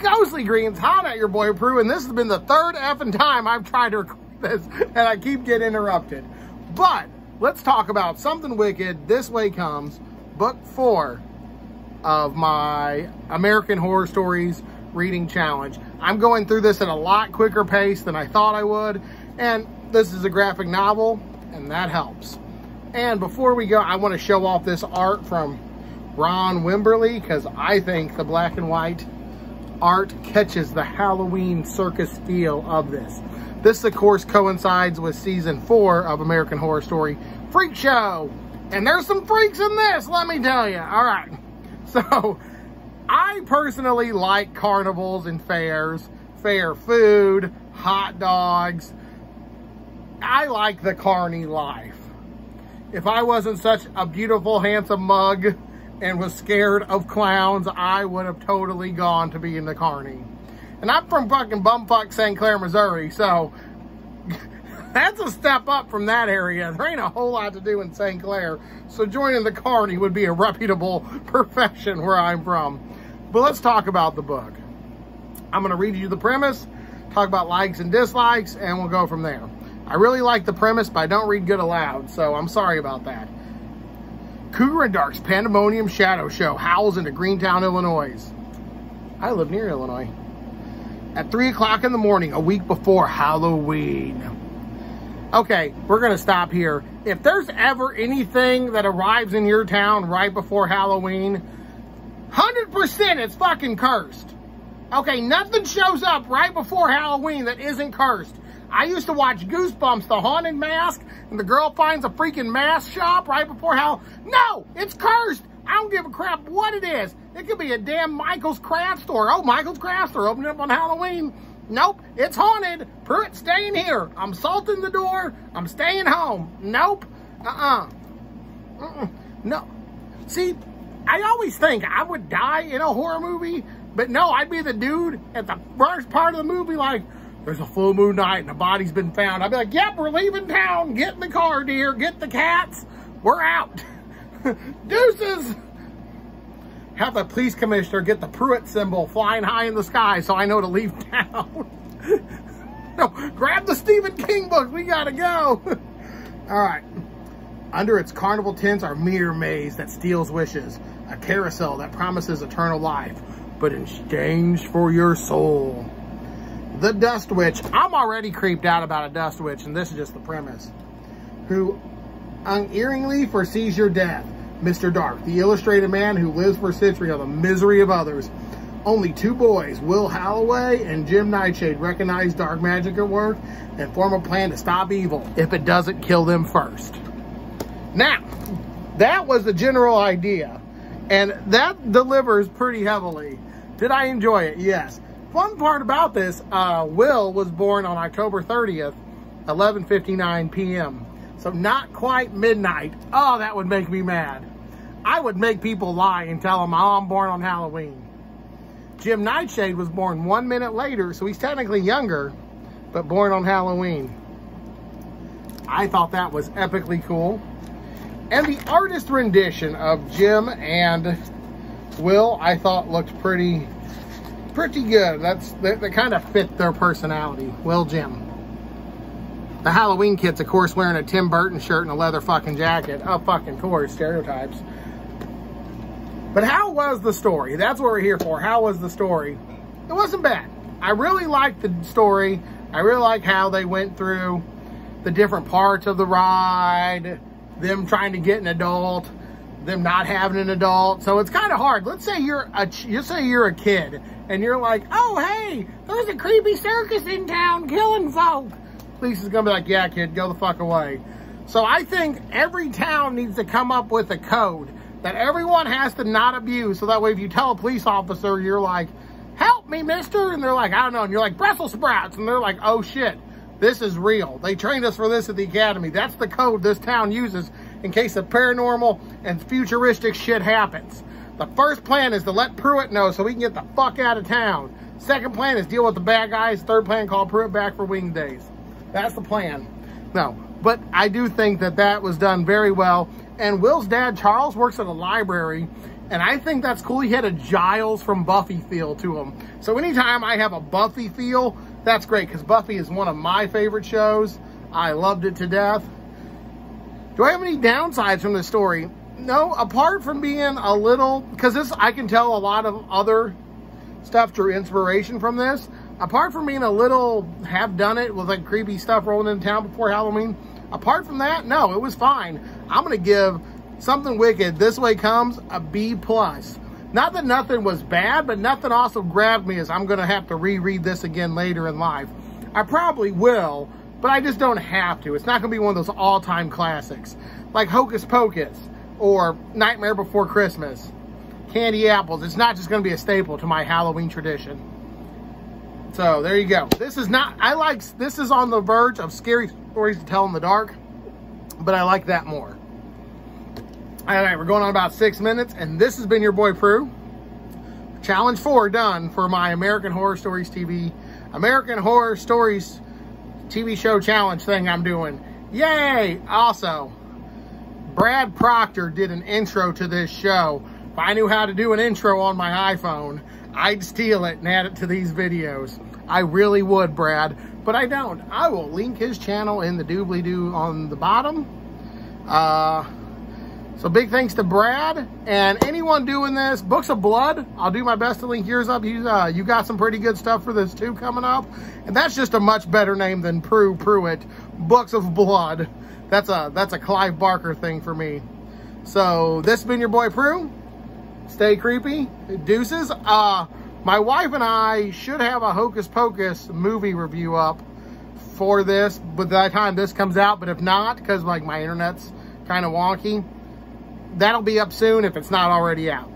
Ghostly Greens, hot at your boy Prue, and this has been the third effing time I've tried to record this, and I keep getting interrupted. But let's talk about Something Wicked, This Way Comes, book 4 of my American Horror Stories reading challenge. I'm going through this at a lot quicker pace than I thought I would, and this is a graphic novel, and that helps. And before we go, I want to show off this art from Ron Wimberly, because I think the black and white art catches the Halloween circus feel of this. This, of course, coincides with season 4 of American Horror Story Freak Show. And there's some freaks in this, let me tell you. All right. So, I personally like carnivals and fairs, fair food, hot dogs. I like the carny life. If I wasn't such a beautiful, handsome mug and was scared of clowns, I would have totally gone to be in the carny. And I'm from fucking bumfuck St. Clair, Missouri, so that's a step up from that area. There ain't a whole lot to do in St. Clair, so joining the carny would be a reputable profession where I'm from. But let's talk about the book. I'm gonna read you the premise, talk about likes and dislikes, and we'll go from there. I really like the premise, but I don't read good aloud, so I'm sorry about that. Cougar and Dark's Pandemonium Shadow Show howls into Greentown, Illinois. I live near Illinois. At 3 o'clock in the morning, a week before Halloween. Okay, we're gonna stop here. If there's ever anything that arrives in your town right before Halloween, 100% it's fucking cursed. Okay, nothing shows up right before Halloween that isn't cursed. I used to watch Goosebumps, the haunted mask, and the girl finds a freaking mask shop right before No, it's cursed. I don't give a crap what it is. It could be a damn Michael's Craft Store. Oh, Michael's Craft Store opening up on Halloween. Nope, it's haunted. Pruitt, staying here. I'm salting the door. I'm staying home. Nope. No. See, I always think I would die in a horror movie, but no, I'd be the dude at the worst part of the movie like, there's a full moon night and the body's been found. I'd be like, yep, we're leaving town. Get in the car, dear. Get the cats. We're out. Deuces. Have the police commissioner get the Pruitt symbol flying high in the sky so I know to leave town. No, grab the Stephen King book. We gotta go. All right. Under its carnival tents are mirror maze that steals wishes. A carousel that promises eternal life, but in exchange for your soul. The Dust Witch. I'm already creeped out about a Dust Witch, and this is just the premise. Who unerringly foresees your death. Mr. Dark, the illustrated man who lives for a century on the misery of others. Only 2 boys, Will Halloway and Jim Nightshade, recognize dark magic at work and form a plan to stop evil if it doesn't kill them first. Now, that was the general idea, and that delivers pretty heavily. Did I enjoy it? Yes. Fun part about this, Will was born on October 30th, 11:59 p.m. So not quite midnight. Oh, that would make me mad. I would make people lie and tell them, oh, I'm born on Halloween. Jim Nightshade was born 1 minute later, so he's technically younger, but born on Halloween. I thought that was epically cool. And the artist rendition of Jim and Will, I thought looked pretty good. That kind of fit their personality. Will, Jim. The Halloween kid's, of course, wearing a Tim Burton shirt and a leather fucking jacket. Oh, fucking course, stereotypes. But how was the story? That's what we're here for. How was the story? It wasn't bad. I really liked the story. I really like how they went through the different parts of the ride, them trying to get an adult, them not having an adult. So it's kind of hard. Let's say you're a kid and you're like, oh, hey, there's a creepy circus in town killing folk. Police is gonna be like, yeah, kid, go the fuck away. So I think every town needs to come up with a code that everyone has to not abuse. So that way, if you tell a police officer, you're like, help me, mister. And they're like, I don't know. And you're like, Brussels sprouts. And they're like, oh shit, this is real. They trained us for this at the academy. That's the code this town uses in case of paranormal and futuristic shit happens. The first plan is to let Pruitt know so we can get the fuck out of town. Second plan is deal with the bad guys. Third plan, call Pruitt back for wing days. That's the plan. No, but I do think that that was done very well. And Will's dad, Charles, works at a library, And I think that's cool. He had a Giles from Buffy feel to him. So anytime I have a Buffy feel, that's great, because Buffy is one of my favorite shows. I loved it to death. Do I have any downsides from this story? No, apart from being a little, because this, I can tell a lot of other stuff drew inspiration from this. Apart from being a little have done it with like creepy stuff rolling into town before Halloween, apart from that, no, it was fine. I'm going to give Something Wicked, This Way Comes, a B+. Not that nothing was bad, but nothing also grabbed me as I'm going to have to reread this again later in life. I probably will, but I just don't have to. It's not going to be one of those all-time classics like Hocus Pocus or Nightmare Before Christmas, Candy Apples. It's not just going to be a staple to my Halloween tradition. So there you go. This is not, this is on the verge of Scary Stories to Tell in the Dark, but I like that more. All right, we're going on about 6 minutes, and this has been your boy Prue. Challenge 4 done for my American Horror Stories TV show challenge thing I'm doing. Yay! Also, Brad Proctor did an intro to this show. If I knew how to do an intro on my iPhone, I'd steal it and add it to these videos. I really would, Brad, but I don't. I will link his channel in the doobly-doo on the bottom. So big thanks to Brad and anyone doing this. Books of Blood, I'll do my best to link yours up. You got some pretty good stuff for this too coming up. And that's just a much better name than Prue Pruitt. Books of Blood. That's a Clive Barker thing for me. So this has been your boy Prue. Stay creepy. Deuces. My wife and I should have a Hocus Pocus movie review up for this by the time this comes out. But if not, because like my internet's kind of wonky, that'll be up soon if it's not already out.